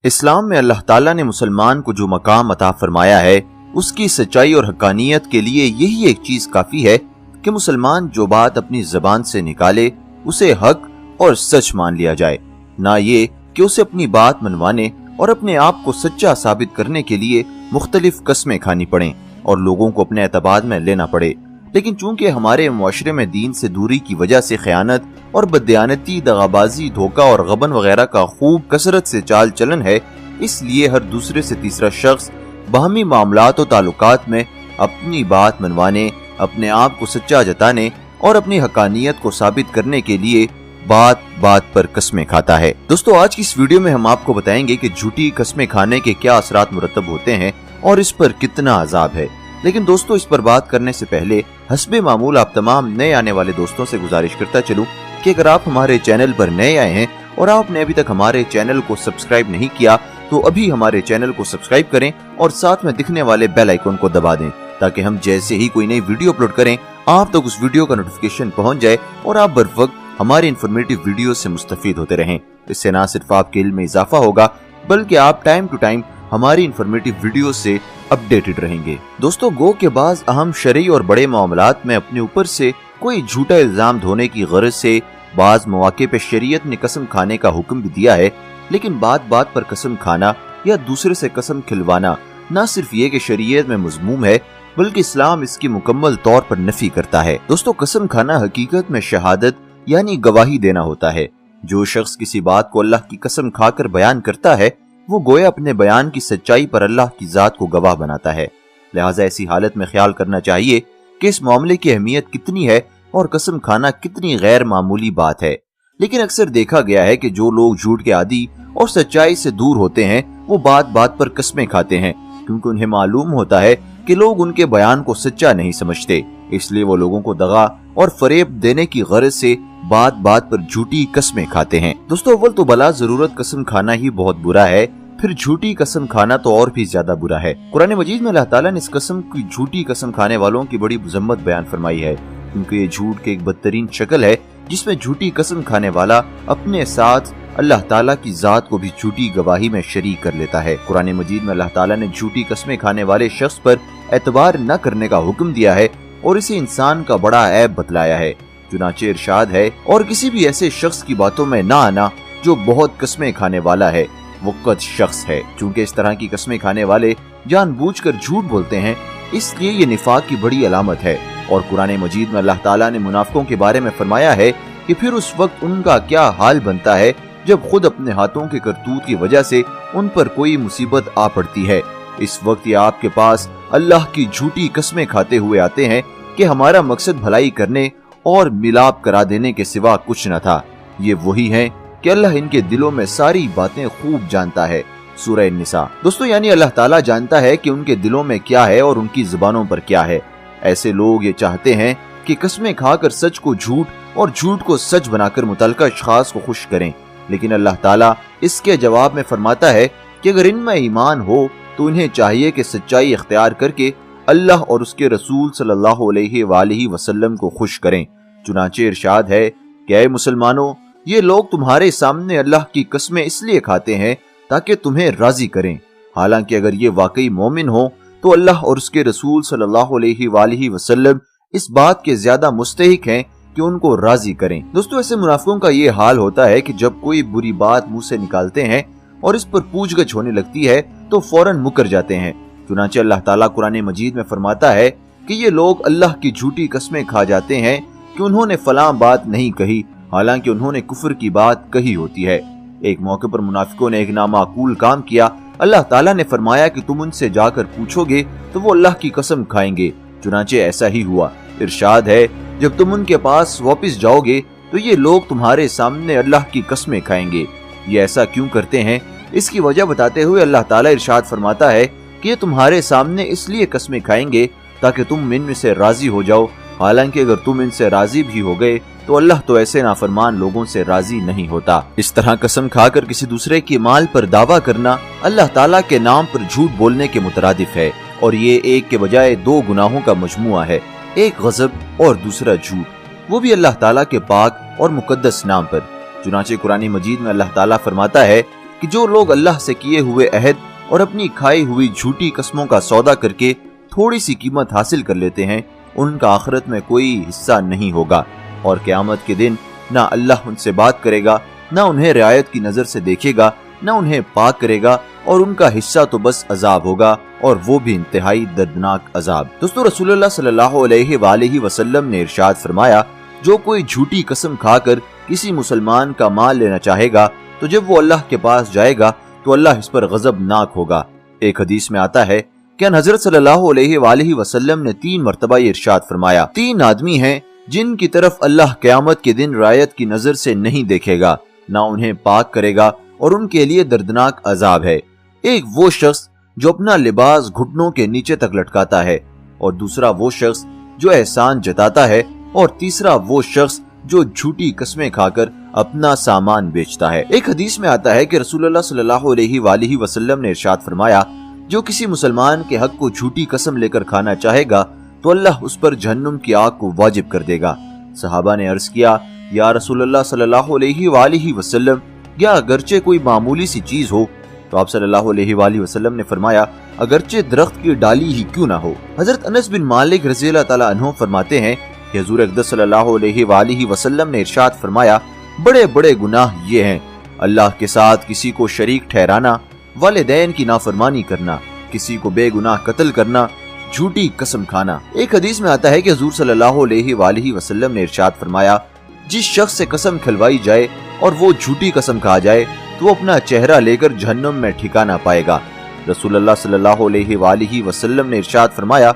इस्लाम में अल्लाह ताला ने मुसलमान को जो मकाम अता फरमाया है, उसकी सच्चाई और हक्कानियत के लिए यही एक चीज काफी है कि मुसलमान जो बात अपनी जबान से निकाले उसे हक और सच मान लिया जाए, ना ये कि उसे अपनी बात मनवाने और अपने आप को सच्चा साबित करने के लिए मुख्तलिफ कस्में खानी पड़े और लोगों को अपने एतबार में लेना पड़े। लेकिन चूंकि हमारे मुआशरे में दीन से दूरी की वजह से खयानत और बददियानती, दगाबाजी, धोखा और गबन वगैरह का खूब कसरत से चाल चलन है, इसलिए हर दूसरे से तीसरा शख्स बाहमी मामलात और ताल्लुकात में अपनी बात मनवाने, अपने आप को सच्चा जताने और अपनी हकानियत को साबित करने के लिए बात बात पर कस्में खाता है। दोस्तों, आज की इस वीडियो में हम आपको बताएंगे कि झूठी कस्में खाने के क्या असरात मुरतब होते हैं और इस पर कितना अजाब है। लेकिन दोस्तों, इस पर बात करने से पहले हस्बे मामूल आप तमाम नए आने वाले दोस्तों से गुजारिश करता चलूं कि अगर आप हमारे चैनल पर नए आए हैं और आपने अभी तक हमारे चैनल को सब्सक्राइब नहीं किया तो अभी हमारे चैनल को सब्सक्राइब करें और साथ में दिखने वाले बेल आइकन को दबा दें ताकि हम जैसे ही कोई नई वीडियो अपलोड करें आप तक उस वीडियो का नोटिफिकेशन पहुंच जाए और आप बर वक्त हमारे इन्फॉर्मेटिव वीडियो से मुस्तफीद होते रहें। इससे न सिर्फ आपके इल्म में इजाफा होगा बल्कि आप टाइम टू टाइम हमारी इन्फॉर्मेटिव वीडियो से अपडेटेड रहेंगे। दोस्तों, गो के बाद अहम शरई और बड़े मामलात में अपने ऊपर से कोई झूठा इल्जाम ढोने की गरज से बाज मौके पे शरीयत ने कसम खाने का हुक्म भी दिया है। लेकिन बात बात पर कसम खाना या दूसरे से कसम खिलवाना न सिर्फ ये कि शरीयत में मज़मूम है बल्कि इस्लाम इसकी मुकम्मल तौर पर नफी करता है। दोस्तों, कसम खाना हकीकत में शहादत यानी गवाही देना होता है। जो शख्स किसी बात को अल्लाह की कसम खाकर बयान करता है वो गोया अपने बयान की सच्चाई पर अल्लाह की जात को गवाह बनाता है। लिहाजा ऐसी हालत में ख्याल करना चाहिए कि इस मामले की अहमियत कितनी है और कसम खाना कितनी गैर मामूली बात है। लेकिन अक्सर देखा गया है कि जो लोग झूठ के आदी और सच्चाई से दूर होते हैं वो बात बात पर कस्में खाते हैं क्योंकि उन्हें मालूम होता है कि लोग उनके बयान को सच्चा नहीं समझते, इसलिए वो लोगों को दगा और फरेब देने की गरज से बात बात पर झूठी कस्में खाते हैं। दोस्तों, अव्वल तो भला जरूरत कसम खाना ही बहुत बुरा है, फिर झूठी कसम खाना तो और भी ज्यादा बुरा है। कुरान मजीद में अल्लाह ताला ने इस कसम की झूठी कसम खाने वालों की बड़ी मजम्मत बयान फरमाई है क्योंकि ये झूठ की एक बदतरीन शक्ल है जिसमें झूठी कसम खाने वाला अपने साथ अल्लाह ताला की जात को भी झूठी गवाही में शरीक कर लेता है। कुरान मजीद में अल्लाह ताला ने झूठी कस्में खाने वाले शख्स पर एतबार न करने का हुक्म दिया है और इसे इंसान का बड़ा ऐब बतलाया है। चुनाचे इरशाद है, और किसी भी ऐसे शख्स की बातों में ना आना जो बहुत कस्में खाने वाला है, वो कद शख्स है। चूंकि इस तरह की कस्में खाने वाले जानबूझकर झूठ बोलते हैं इसलिए ये निफाक की बड़ी अलामत है। और कुरान मजीद में अल्लाह ताला ने मुनाफिकों के बारे में फरमाया है कि फिर उस वक्त उनका क्या हाल बनता है जब खुद अपने हाथों के करतूत की वजह से उन पर कोई मुसीबत आ पड़ती है। इस वक्त ये आपके पास अल्लाह की झूठी कस्में खाते हुए आते हैं कि हमारा मकसद भलाई करने और मिलाप करा देने के सिवा कुछ न था। ये वही हैं कि अल्लाह इनके दिलों में सारी बातें खूब जानता है। सूरह निसा। दोस्तों, यानी अल्लाह ताला जानता है कि उनके दिलों में क्या है और उनकी जुबानों पर क्या है। ऐसे लोग ये चाहते हैं कि कस्में खाकर सच को झूठ और झूठ को सच बनाकर मुतल्लिका अशखास को खुश करें, लेकिन अल्लाह ताला इसके जवाब में फरमाता है कि अगर इनमें ईमान हो तो इन्हें चाहिए कि सच्चाई इख्तियार करके अल्लाह और उसके रसूल सल्लल्लाहु अलैहि वसल्लम को खुश करें। चुनाचे इरशाद है कि ऐ मुसलमानों, ये लोग तुम्हारे सामने अल्लाह की कस्में इसलिए खाते हैं ताकि तुम्हें राजी करें, हालांकि अगर ये वाकई मोमिन हो तो अल्लाह और उसके रसूल सल्लल्लाहु अलैहि वसल्लम इस बात के ज्यादा मुस्तहिक हैं कि उनको राजी करें। दोस्तों, ऐसे मुनाफिकों का ये हाल होता है कि जब कोई बुरी बात मुंह से निकालते हैं और इस पर पूछगछ होने लगती है तो फौरन मुकर जाते हैं। चुनांचे अल्लाह ताला कुरान मजीद में फरमाता है कि ये लोग अल्लाह की झूठी कस्में खा जाते हैं कि उन्होंने फलां बात नहीं कही, हालांकि उन्होंने कुफ्र की बात कही होती है। एक मौके पर मुनाफिकों ने एक नामाकूल काम किया। अल्लाह ताला ने फरमाया कि तुम उनसे जाकर पूछोगे तो वो अल्लाह की कसम खाएंगे। चुनांचे ऐसा ही हुआ। इरशाद है, जब तुम उनके पास वापस जाओगे तो ये लोग तुम्हारे सामने अल्लाह की कस्में खाएंगे। ये ऐसा क्यों करते हैं, इसकी वजह बताते हुए अल्लाह ताला इरशाद फरमाता है कि ये तुम्हारे सामने इसलिए कस्में खाएंगे ताकि तुम इनमें से राजी हो जाओ, हालांकि अगर तुम इनसे राजी भी हो गए तो अल्लाह तो ऐसे नाफरमान लोगों से राजी नहीं होता। इस तरह कसम खाकर किसी दूसरे के माल पर दावा करना अल्लाह ताला के नाम पर झूठ बोलने के मुतरादिफ है और ये एक के बजाय दो गुनाहों का मजमुआ है, एक गजब और दूसरा झूठ, वो भी अल्लाह ताला के पाक और मुकद्दस नाम पर। चुनांचे कुरानी मजीद में अल्लाह ताला फरमाता है कि जो लोग अल्लाह से किए हुए अहद और अपनी खाई हुई झूठी कस्मों का सौदा करके थोड़ी सी कीमत हासिल कर लेते हैं, उनका आखिरत में कोई हिस्सा नहीं होगा और क़यामत के दिन ना अल्लाह उनसे बात करेगा, ना उन्हें रियायत की नजर से देखेगा, ना उन्हें पाक करेगा और उनका हिस्सा तो बस अजाब होगा और वो भी इंतहाई दर्दनाक अजाब। दोस्तों, रसूलुल्लाह सल्लल्लाहु अलैहि वसल्लम ने इरशाद फरमाया, जो कोई झूठी कसम खाकर किसी मुसलमान का माल लेना चाहेगा तो जब वो अल्लाह के पास जाएगा तो अल्लाह इस पर गजबनाक होगा। एक हदीस में आता है कि हजरत सल्लल्लाहु अलैहि वसल्लम ने 3 मरतबा इरशाद फरमाया, 3 आदमी हैं जिनकी तरफ अल्लाह क़यामत के दिन रायत की नजर से नहीं देखेगा, ना उन्हें पाक करेगा और उनके लिए दर्दनाक अजाब है। एक वो शख्स जो अपना लिबास घुटनों के नीचे तक लटकाता है, और दूसरा वो शख्स जो एहसान जताता है, और तीसरा वो शख्स जो झूठी कस्में खाकर अपना सामान बेचता है। एक हदीस में आता है कि रसूलुल्लाह सल्लल्लाहु अलैहि वसल्लम ने इरशाद फरमाया, जो किसी मुसलमान के हक को झूठी कसम लेकर खाना चाहेगा तो अल्लाह उस पर जहन्नुम की आग को वाजिब कर देगा। सहाबा ने अर्ज किया, या रसूलुल्लाह सल्लल्लाहु अलैहि वसल्लम, या अगरचे कोई मामूली सी चीज हो? तो आप सल्लल्लाहु अलैहि वसल्लम ने फरमाया, अगरचे दरख्त की डाली ही क्यों ना हो। हजरत अनस बिन मालिक रज़ियल्लाहु ताला अन्हु फरमाते हैं कि हुजूर अक़दस सल्लल्लाहु अलैहि वसल्लम ने इरशाद फरमाया, बड़े बड़े गुनाह ये हैं, अल्लाह के साथ किसी को शरीक ठहराना, वालिदैन की नाफरमानी करना, किसी को बेगुनाह कत्ल करना, झूठी कसम खाना। एक हदीस में आता है कि हुजूर सल्लल्लाहु अलैहि वसल्लम ने इरशाद फरमाया, जिस शख्स से कसम खिलवाई जाए और वो झूठी कसम खा जाए तो वो अपना चेहरा लेकर जहन्नुम में ठिकाना पाएगा। रसूलुल्लाह सल्लल्लाहु अलैहि वसल्लम ने इरशाद फरमाया,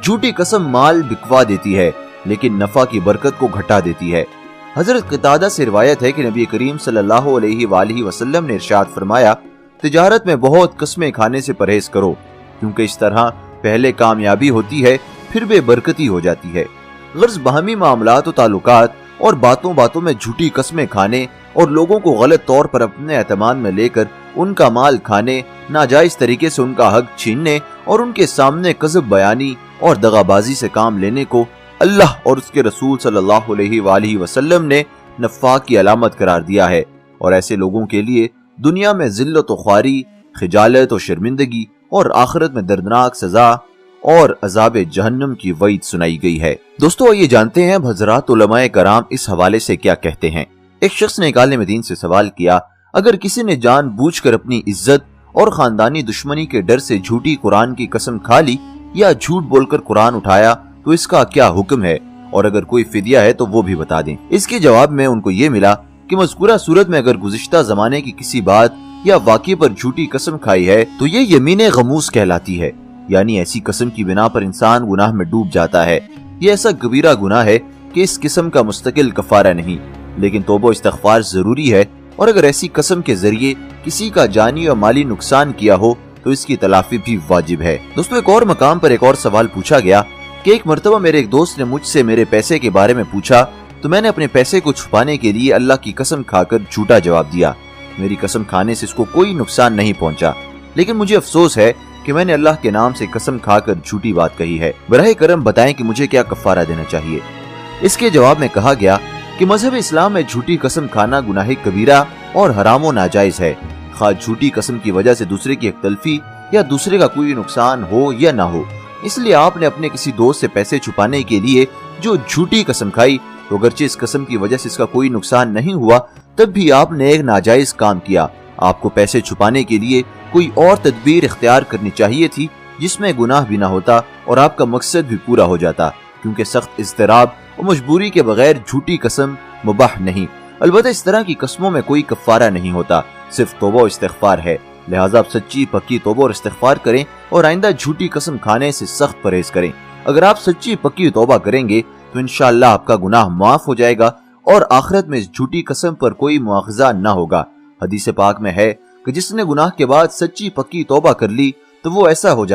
झूठी कसम माल बिकवा देती है लेकिन नफा की बरकत को घटा देती है। हजरत क़तादा से रिवायत है कि नबी करीम सल्लल्लाहु अलैहि वसल्लम ने इरशाद फरमाया, तिजारत में बहुत कस्में खाने से परहेज करो, क्योंकि इस तरह पहले कामयाबी होती है फिर बेबरकती हो जाती है। गर्ज बाहमी मामलात और ताल्लुकात और बातों बातों में झूठी कस्में खाने और लोगों को गलत तौर पर अपने एतमान में लेकर उनका माल खाने, नाजायज तरीके से उनका हक छीनने और उनके सामने कज़ब बयानी और दगाबाजी से काम लेने को अल्लाह और उसके रसूल सल्लल्लाहु अलैहि वसल्लम ने नफाक की अलामत करार दिया है और ऐसे लोगों के लिए दुनिया में जिल्लत और ख्वारी, खिजालत और शर्मिंदगी और आखिरत में दर्दनाक सजा और अजाब जहन्नम की वईद सुनाई गई है। दोस्तों, ये जानते हैं हज़रात उलमाए कराम इस हवाले से क्या कहते हैं। एक शख्स ने एक आलिम दीन से सवाल किया, अगर किसी ने जानबूझकर अपनी इज्जत और खानदानी दुश्मनी के डर से झूठी कुरान की कसम खा ली या झूठ बोलकर कुरान उठाया तो इसका क्या हुक्म है, और अगर कोई फिदिया है तो वो भी बता दें। इसके जवाब में उनको ये मिला कि मज़कूरा सूरत में अगर गुज़िश्ता ज़माने की किसी बात या वाक़े पर झूठी कसम खाई है तो ये यमीन गमूस कहलाती है, यानी ऐसी कसम की बिना पर इंसान गुनाह में डूब जाता है। ये ऐसा कबीरा गुनाह है कि इस किस्म का मुस्तकिल कफारा नहीं, लेकिन तौबा इस्तिग़फ़ार जरूरी है, और अगर ऐसी कसम के जरिए किसी का जानी और माली नुकसान किया हो तो इसकी तलाफी भी वाजिब है। दोस्तों, एक और मकाम पर एक और सवाल पूछा गया कि एक मर्तबा मेरे एक दोस्त ने मुझसे मेरे पैसे के बारे में पूछा तो मैंने अपने पैसे को छुपाने के लिए अल्लाह की कसम खाकर झूठा जवाब दिया। मेरी कसम खाने से इसको कोई नुकसान नहीं पहुंचा, लेकिन मुझे अफसोस है कि मैंने अल्लाह के नाम से कसम खाकर झूठी बात कही है। बराह करम बताएं कि मुझे क्या कफारा देना चाहिए। इसके जवाब में कहा गया कि मजहब इस्लाम में झूठी कसम खाना गुनाह कबीरा और हराम व नाजायज है, खास झूठी कसम की वजह से दूसरे की तलफी या दूसरे का कोई नुकसान हो या ना हो। इसलिए आपने अपने किसी दोस्त से पैसे छुपाने के लिए जो झूठी कसम खाई तो अगरचे इस कसम की वजह से इसका कोई नुकसान नहीं हुआ, तब भी आपने एक नाजायज काम किया। आपको पैसे छुपाने के लिए कोई और तदबीर इख्तियार करनी चाहिए थी जिसमें गुनाह भी ना होता और आपका मकसद भी पूरा हो जाता, क्योंकि सख्त इज़्तिराब और मजबूरी के बगैर झूठी कसम मुबाह नहीं। अलबत्ता इस तरह की कस्मों में कोई कफारा नहीं होता, सिर्फ तौबा और इस्तिग़फ़ार है। लिहाजा आप सच्ची पक्की तौबा और इस्तिग़फ़ार करें और आइंदा झूठी कसम खाने से सख्त परहेज करें। अगर आप सच्ची पक्की तौबा करेंगे तो इंशाअल्लाह आपका गुनाह माफ हो जाएगा और आखिरत में इस झूठी कसम पर कोई मुआखज़ा न होगा। हदीस पाक में है कि जिसने गुनाह के बाद सच्ची पक्की तौबा कर ली तो वो ऐसा हो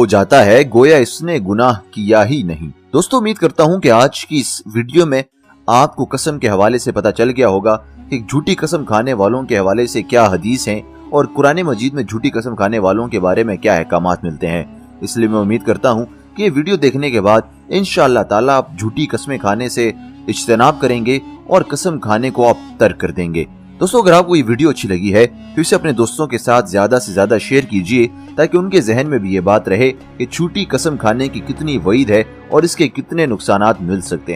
जाता है गोया इसने गुनाह किया ही नहीं। दोस्तों, उम्मीद करता हूँ कि आज की इस वीडियो में आपको कसम के हवाले से पता चल गया होगा कि झूठी कसम खाने वालों के हवाले से क्या हदीस हैं और कुरान मजीद में झूठी कसम खाने वालों के बारे में क्या अहकामात मिलते हैं। इसलिए मैं उम्मीद करता हूँ कि ये वीडियो देखने के बाद इंशाअल्लाह ताला आप झूठी कस्में खाने से इज्तनाब करेंगे और कसम खाने को आप तर्क कर देंगे। दोस्तों अगर आपको ये वीडियो अच्छी लगी है तो इसे अपने दोस्तों के साथ ज्यादा से ज्यादा शेयर कीजिए ताकि उनके जहन में भी ये बात रहे कि झूठी कसम खाने की कितनी वईद है और इसके कितने नुकसानात मिल सकते हैं।